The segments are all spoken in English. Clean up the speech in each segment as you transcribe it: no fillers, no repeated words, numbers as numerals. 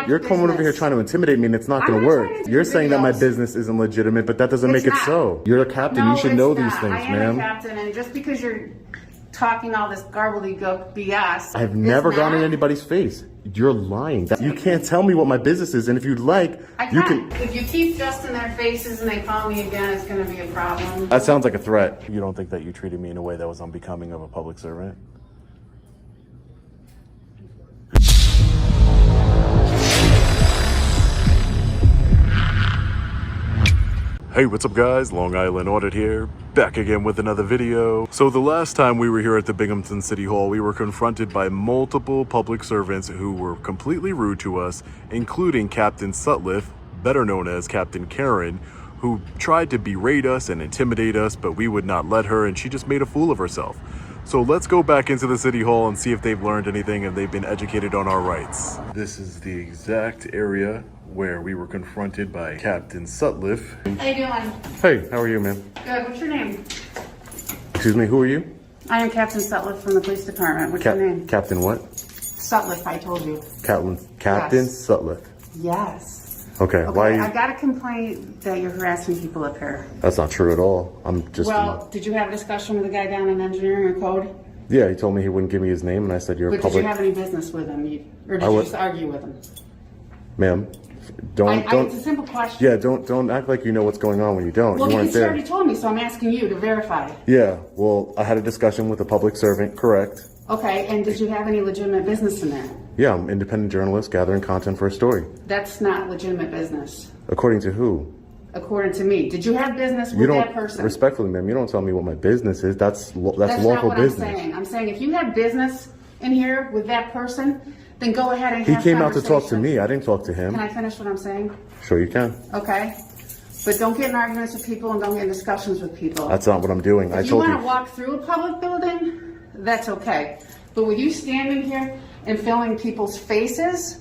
You're coming over here trying to intimidate me, and it's not going to work. You're saying that my business isn't legitimate, but that doesn't make it so. You're a captain. You should know these things, ma'am. I am a captain, and just because you're talking all this gobbledygook BS. I've never gone in anybody's face. You're lying. You can't tell me what my business is, and if you'd like, you can. If you keep just in their faces and they call me again, it's going to be a problem. That sounds like a threat. You don't think that you treated me in a way that was unbecoming of a public servant? Hey, what's up guys? Long Island Audit here, back again with another video. So the last time we were here at the Binghamton City Hall, we were confronted by multiple public servants who were completely rude to us, including Captain Sutliff, better known as Captain Karen, who tried to berate us and intimidate us, but we would not let her, and she just made a fool of herself. So let's go back into the City Hall and see if they've learned anything and they've been educated on our rights. This is the exact area where we were confronted by Captain Sutliff. How you doing? Hey, how are you, man? Good. What's your name? Excuse me, who are you? I am Captain Sutliff from the police department. What's your name? Captain what? Sutliff, I told you. Captain Yes. Sutliff. Yes. Okay, why? I got a complaint that you're harassing people up here. That's not true at all. I'm just. Well, did you have a discussion with the guy down in engineering or code? Yeah, he told me he wouldn't give me his name, and I said, "You're a public." Did you have any business with him, or did you just argue with him? Ma'am, don't. It's a simple question. Yeah, don't act like you know what's going on when you don't. Well, you weren't you there. already told me, so I'm asking you to verify. Yeah, well, I had a discussion with a public servant, correct? Okay, and did you have any legitimate business in there? Yeah, I'm an independent journalist gathering content for a story. That's not legitimate business. According to who? According to me. Did you have business with that person? Respectfully, ma'am, you don't tell me what my business is. That's lawful not what business. I'm saying. I'm saying if you have business in here with that person, then go ahead and have He came out to talk to me. I didn't talk to him. Can I finish what I'm saying? Sure you can. Okay. But don't get in arguments with people and don't get in discussions with people. That's not what I'm doing. If you want to walk through a public building, that's okay. But with you standing here and filming people's faces,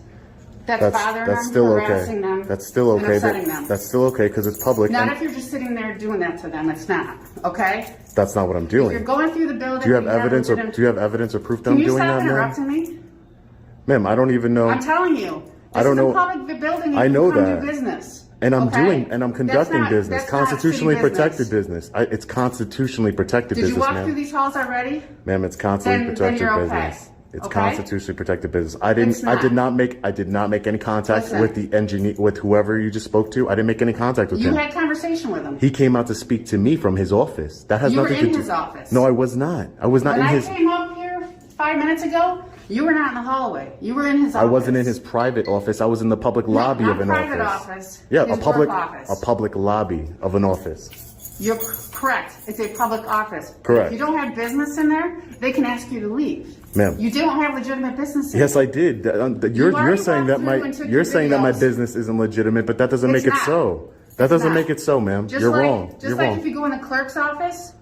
that's bothering them, still harassing okay. them, That's still okay. and upsetting them. That's still okay because it's public. Not if you're just sitting there doing that to them. It's not. Okay? That's not what I'm doing. If you're going through the building. Do you have evidence or proof that I'm doing that, Can you ma'am? stop interrupting me? Ma'am, I don't even know. I'm telling you. I don't know. This is a public building. I know that. Do business. And I'm okay? I'm conducting business. That's not Constitutionally city protected business. It's constitutionally protected business, Did you walk ma'am. through these halls already? Ma'am, it's constitutionally protected you're okay. business. It's Okay? constitutionally protected business. I It's not. did not make any contact Listen. with the engineer, with whoever you just spoke to. I didn't make any contact with You him. had conversation with him. He came out to speak to me from his office. That has You were nothing to in do. his office. No, I was not. I was not When in I his. came up here 5 minutes ago, you were not in the hallway. You were in his office. I wasn't in his private office. I was in the public lobby not of an private office. office. Yeah, His a public work office. a public lobby of an office. You're correct. It's a public office. Correct. If you don't have business in there, they can ask you to leave. Ma'am. You don't have legitimate business in Yes, there. I did. You're already saying that walked through and took you're your saying that my videos. business isn't legitimate, but that doesn't It's make it not. so. That doesn't make it so, ma'am. Just You're like, wrong. Just You're like wrong. if you go in the clerk's office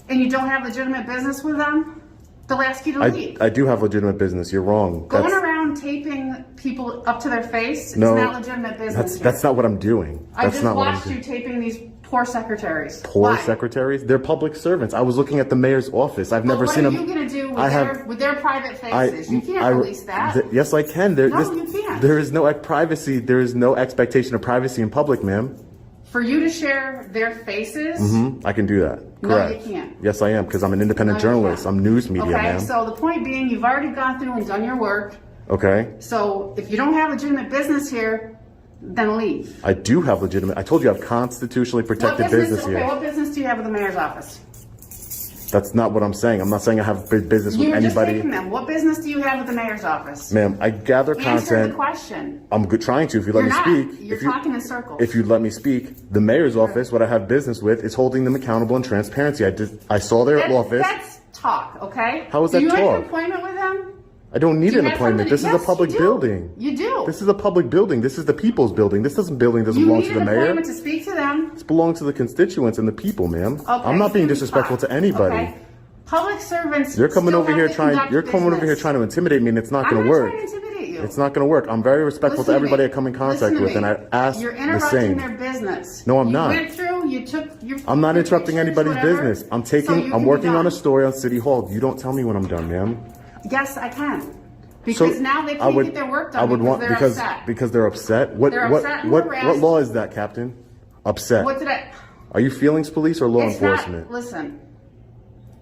and you don't have legitimate business with them, they'll ask you to leave. I do have legitimate business. You're wrong. Going around taping people up to their face is not legitimate business. That's not what I'm doing. I That's just not what I'm watched doing. you taping these poor secretaries. Poor Why? secretaries? They're public servants. I was looking at the mayor's office. I've never seen them. them. What are you going to do with their private faces? You can't release that. Yes, I can. No, you can't. There is no privacy. There is no expectation of privacy in public, ma'am. For you to share their faces? I can do that. Correct. No, you can't. Yes, I am, because I'm an independent journalist. I'm news media, ma'am. Okay, so the point being, you've already gone through and done your work. Okay. So if you don't have legitimate business here, then leave. I do have legitimate. I told you I have constitutionally protected business here. What business do you have with the mayor's office? That's not what I'm saying. I'm not saying I have business with You're just anybody. taking them. What business do you have with the mayor's office? Ma'am, I gather Answer content. the question. I'm trying to. If you let You're me not. speak. You're talking in circles. If you let me speak, the mayor's office, what I have business with, is holding them accountable and transparency. I saw their office. That's talk, okay? How is that Do you have talk? an appointment with them? I don't need Do you an have appointment. something- This is Yes, a public you do. building. You do. This is a public building. This is the people's building. This doesn't belong to You the need an mayor. appointment to speak to them. This belongs to the constituents and the people, ma'am. Okay, I'm not being so disrespectful talk, to anybody. okay? Public servants. You're coming still over have here to trying. conduct You're coming over here business. trying to intimidate me, and it's not I'm going to not work. trying to intimidate you. It's not going to work. I'm very respectful Listen to everybody me. I come in Listen contact to with, me. and I ask You're the interrupting same. their business. No, I'm not. You went through. You took your. I'm not your interrupting pictures, anybody's whatever, business. so you I'm can working be on a done. story on City Hall. You don't tell me when I'm done, ma'am. Yes, I can. Because now they can't get their work done because they're upset. What law is that, Captain? Upset. What did I? Are you feelings police or law enforcement? Listen,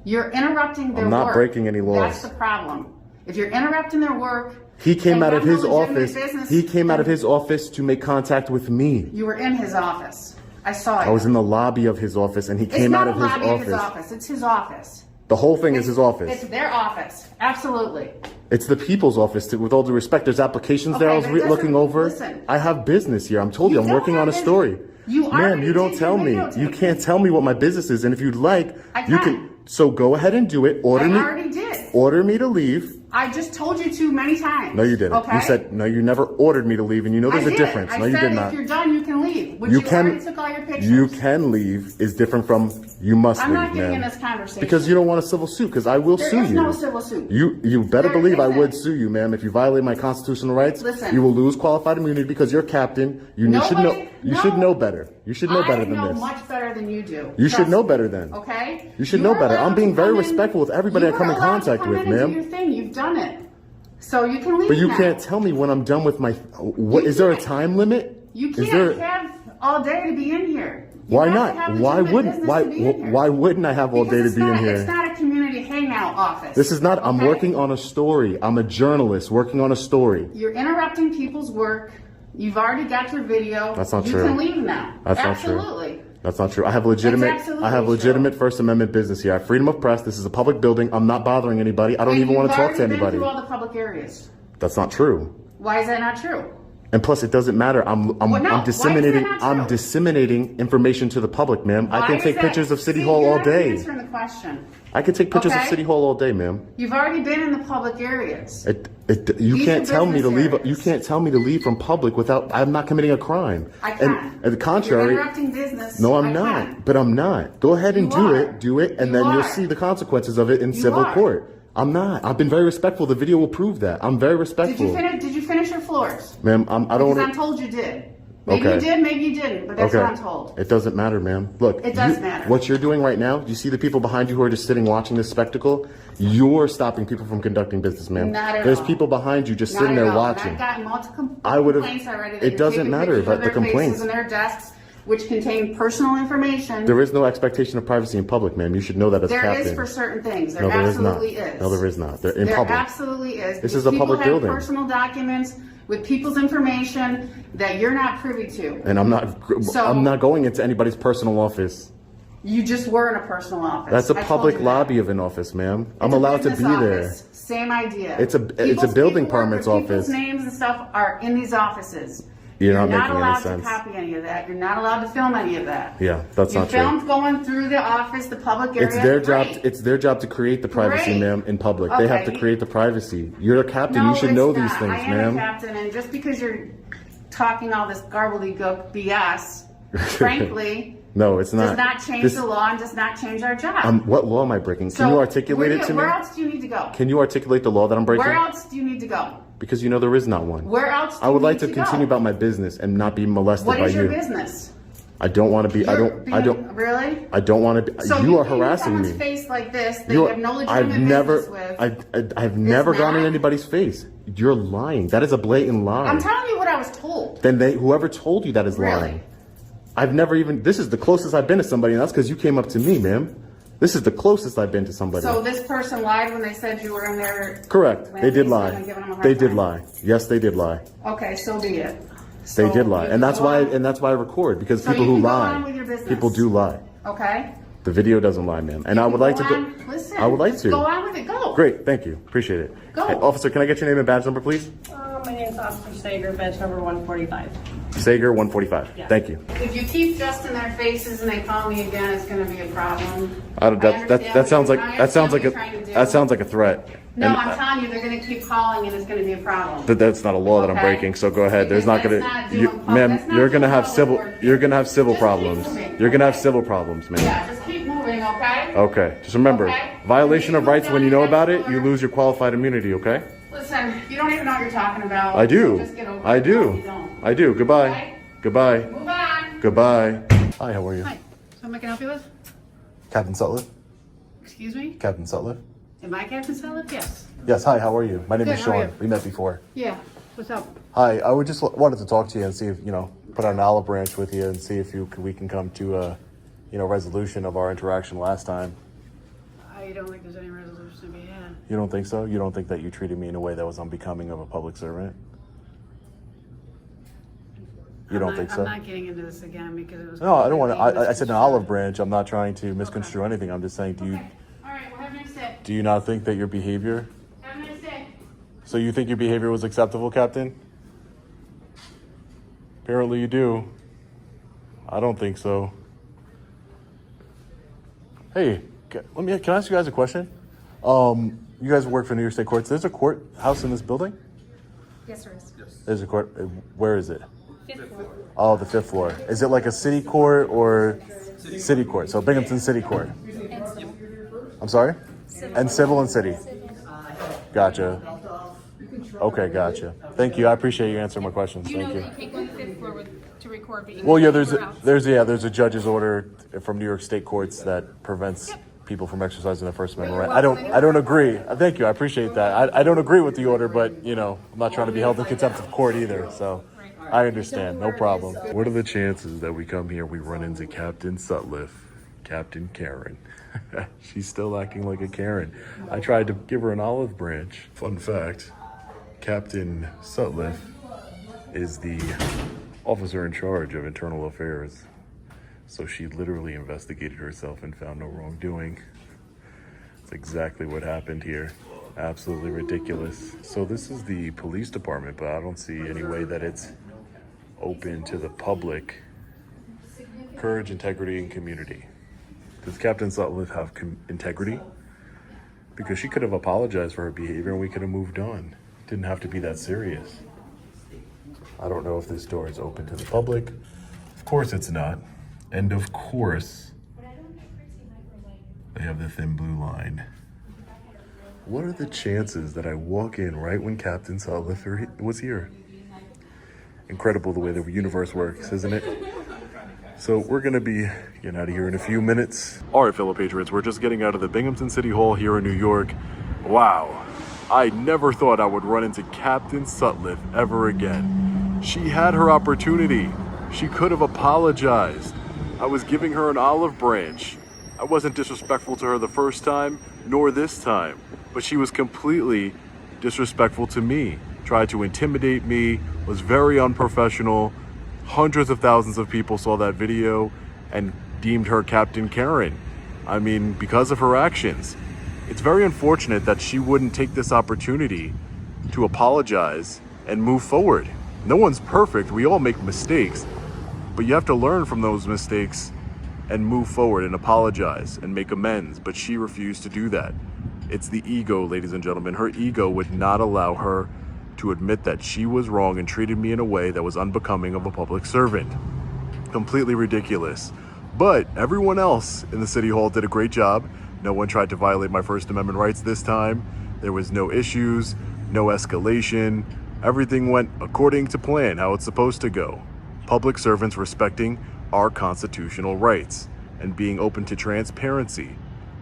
you're interrupting their work. I'm not breaking any laws. That's the problem. If you're interrupting their work, he came out of his office. He came out of his office to make contact with me. You were in his office. I saw it. I was in the lobby of his office, and he came out of his office. It's not the lobby of his office. It's his office. The whole thing is his office. It's their office. Absolutely. It's the people's office. With all due respect, there's applications there I was looking over. Listen, I have business here. I'm told you, I'm working on a story. Ma'am, you don't tell me. You can't tell me what my business is. And if you'd like, you can. So go ahead and do it. I already did. Order me to leave. I just told you to many times. No, you didn't. Okay? You said, no, you never ordered me to leave, and you know there's a difference. No, you did not. If you're done, you can leave. Which you already took all your pictures. You can leave is different from you must leave, I'm not getting in this conversation. Because you don't want a civil suit, because I will sue you. There is no civil suit. You better believe I would sue you, ma'am. If you violate my constitutional rights, you will lose qualified immunity because you're captain. You should know. You should know better. You should know better than this. I know much better than you do. You should know better then. Okay? You should know better. I'm being very respectful with everybody I come in contact with, ma'am. Your thing. You've done it. So you can leave. But you can't tell me when I'm done with my. What is there a time limit? You can't have all day to be in here. Why not? Why wouldn't I have all day to be in here? It's not a community hangout office. This is not. I'm working on a story. I'm a journalist working on a story. You're interrupting people's work. You've already got your video. That's not true. You can leave now. That's Absolutely. Not true. That's not true. I have legitimate First Amendment business here. I have freedom of press. This is a public building. I'm not bothering anybody. I don't even want to talk to anybody. Through all the public areas. That's not true. Why is that not true? And plus, it doesn't matter. I'm disseminating. I'm disseminating information to the public, ma'am. I can take pictures of City Hall all day. You're not answering the question. I can take pictures of City Hall all day, ma'am. You've already been in the public areas. You can't tell me to leave. You can't tell me to leave from public without. I'm not committing a crime. I can. And the contrary. You're interrupting business. No, I'm not. But I'm not. Go ahead and do it, and then you'll see the consequences of it in civil court. I'm not. I've been very respectful. The video will prove that. I'm very respectful. Did you finish your floors? Ma'am, I don't. Because I'm told you did. Maybe you did, maybe you didn't, but that's what I'm told. It doesn't matter, ma'am. Look, it does matter. What you're doing right now, do you see the people behind you who are just sitting watching this spectacle? You're stopping people from conducting business, ma'am. Not at There's all. people behind you just sitting there watching. I've gotten multiple complaints already. It doesn't matter about the complaints. And their desks, which contain personal information. There is no expectation of privacy in public, ma'am. You should know that as captain. There is for certain things. There absolutely is. No, there is not. They're in public. There absolutely is. This is a public building. People have personal documents with people's information that you're not privy to. And I'm not going into anybody's personal office. You just were in a personal office. That's a public lobby of an office, ma'am. I'm allowed to be there. Same idea. It's a building permits office. People's names and stuff are in these offices. You're not making any sense. You're not allowed to copy any of that. You're not allowed to film any of that. Yeah, that's not true. You filmed going through the office, the public area. It's their job to create the privacy, ma'am, in public. They have to create the privacy. You're a captain. You should know these things, ma'am. I am a captain, and just because you're talking all this gobbledygook BS, frankly, no, it's not. Does not change the law and does not change our job. What law am I breaking? Can you articulate it to me? Where else do you need to go? Can you articulate the law that I'm breaking? Where else do you need to go? Because you know there is not one. Where else do you need to go? I would like to continue about my business and not be molested by you. What is your business? I don't want to be. Really? I don't want to be. So you are harassing me. Someone's face like this that you have no legitimate business with. I've never gone in anybody's face. You're lying. That is a blatant lie. I'm telling you what I was told. Then whoever told you that is lying. I've never even. This is the closest I've been to somebody, and that's because you came up to me, ma'am. This is the closest I've been to somebody. So this person lied when they said you were in there. Correct. They did lie. They did lie. Yes, they did lie. Okay, so be it. They did lie, and that's why I record, because people who lie, people do lie. Okay. The video doesn't lie, ma'am. And I would like to go. Listen. I would like to. Go on with it. Go. Great. Thank you. Appreciate it. Go. Hey, officer, can I get your name and badge number, please? My name's Officer Sager, badge number 145. Sager 145. Yeah. Thank you. If you keep just in their faces and they call me again, it's going to be a problem. That sounds like a threat. No, I'm telling you, they're going to keep calling and it's going to be a problem. But that's not a law that I'm breaking. So go ahead. There's not going to, ma'am. You're going to have civil. You're going to have civil problems. You're going to have civil problems, ma'am. Yeah, just keep moving, okay? Okay. Just remember, violation of rights. When you know about it, you lose your qualified immunity. Okay. Listen, you don't even know what you're talking about. I do. So just get over it. I do. No, you don't. I do. Goodbye. Okay? Goodbye. Move on. Goodbye. Hi. How are you? Hi. Something I can help you with? Captain Sutliff. Excuse me? Captain Sutliff. Am I Captain Salad? Yes. Yes, hi, how are you? My name is Good, how are Sean. you? We met before. Yeah. What's up? Hi, I would just wanted to talk to you and see if, put on an olive branch with you and see if we can come to a, resolution of our interaction last time. I don't think there's any resolution to be had. You don't think so? You don't think that you treated me in a way that was unbecoming of a public servant? You don't think so? I'm not getting into this again because it was. No, I don't want to. I said an misconstrued. olive branch. I'm not trying to misconstrue anything. I'm just saying, Okay. All right. Well, have a nice day. do you not think that your behavior, Have a nice day. so you think your behavior was acceptable, Captain? Apparently you do. I don't think so. Hey, can I ask you guys a question? You guys work for New York State courts. There's a courthouse in this building? Yes, there is. There's a court. Where is it? 5th floor. Oh, the 5th floor. Is it like a city court or city court? So Binghamton City Court. And civil. I'm sorry? Civil. And civil and city. Gotcha. Okay, gotcha. Thank you. I appreciate you answering my questions. You know Thank you. that you can't go to the 5th floor to record, but you Well, can yeah, go anywhere else. there's a judge's order from New York State courts that prevents people from exercising their First Amendment right. I don't agree. Thank you. I appreciate that. I don't agree with the order, but I'm not trying to be held in contempt of court either. So I understand. No problem. What are the chances that we come here, we run into Captain Sutliff, Captain Karen? She's still acting like a Karen. I tried to give her an olive branch. Fun fact, Captain Sutliff is the officer in charge of internal affairs. So she literally investigated herself and found no wrongdoing. That's exactly what happened here. Absolutely ridiculous. So this is the police department, but I don't see any way that it's open to the public. Courage, integrity, and community. Does Captain Sutliff have integrity? Because she could have apologized for her behavior and we could have moved on. It didn't have to be that serious. I don't know if this door is open to the public. Of course it's not. And of course, they have the thin blue line. What are the chances that I walk in right when Captain Sutliff was here? Incredible the way the universe works, isn't it? So we're gonna be getting out of here in a few minutes. All right, fellow patriots, we're just getting out of the Binghamton City Hall here in New York. Wow, I never thought I would run into Captain Sutliff ever again. She had her opportunity. She could have apologized. I was giving her an olive branch. I wasn't disrespectful to her the first time, nor this time, but she was completely disrespectful to me. Tried to intimidate me, was very unprofessional. Hundreds of thousands of people saw that video and deemed her Captain Karen. I mean, because of her actions. It's very unfortunate that she wouldn't take this opportunity to apologize and move forward. No one's perfect, we all make mistakes, but you have to learn from those mistakes and move forward and apologize and make amends, but she refused to do that. It's the ego, ladies and gentlemen. Her ego would not allow her to admit that she was wrong and treated me in a way that was unbecoming of a public servant. Completely ridiculous. But everyone else in the City Hall did a great job. No one tried to violate my First Amendment rights this time. There was no issues, no escalation. Everything went according to plan, how it's supposed to go. Public servants respecting our constitutional rights and being open to transparency.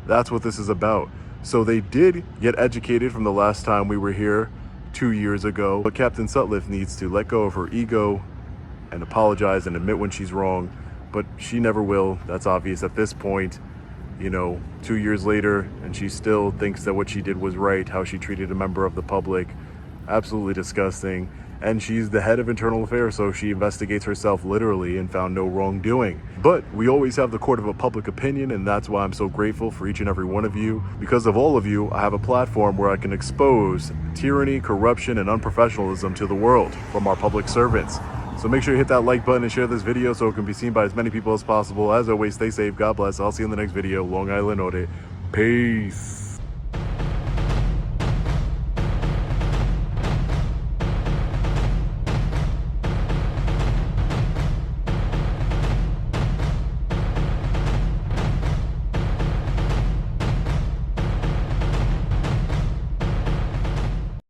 That's what this is about. So they did get educated from the last time we were here 2 years ago, but Captain Sutliff needs to let go of her ego and apologize and admit when she's wrong, but she never will. That's obvious at this point, 2 years later, and she still thinks that what she did was right, how she treated a member of the public. Absolutely disgusting. And she's the head of internal affairs, so she investigates herself literally and found no wrongdoing. But we always have the court of a public opinion, and that's why I'm so grateful for each and every one of you. Because of all of you, I have a platform where I can expose tyranny, corruption, and unprofessionalism to the world from our public servants. So make sure you hit that like button and share this video so it can be seen by as many people as possible. As always, stay safe. God bless. I'll see you in the next video. Long Island Audit. Peace.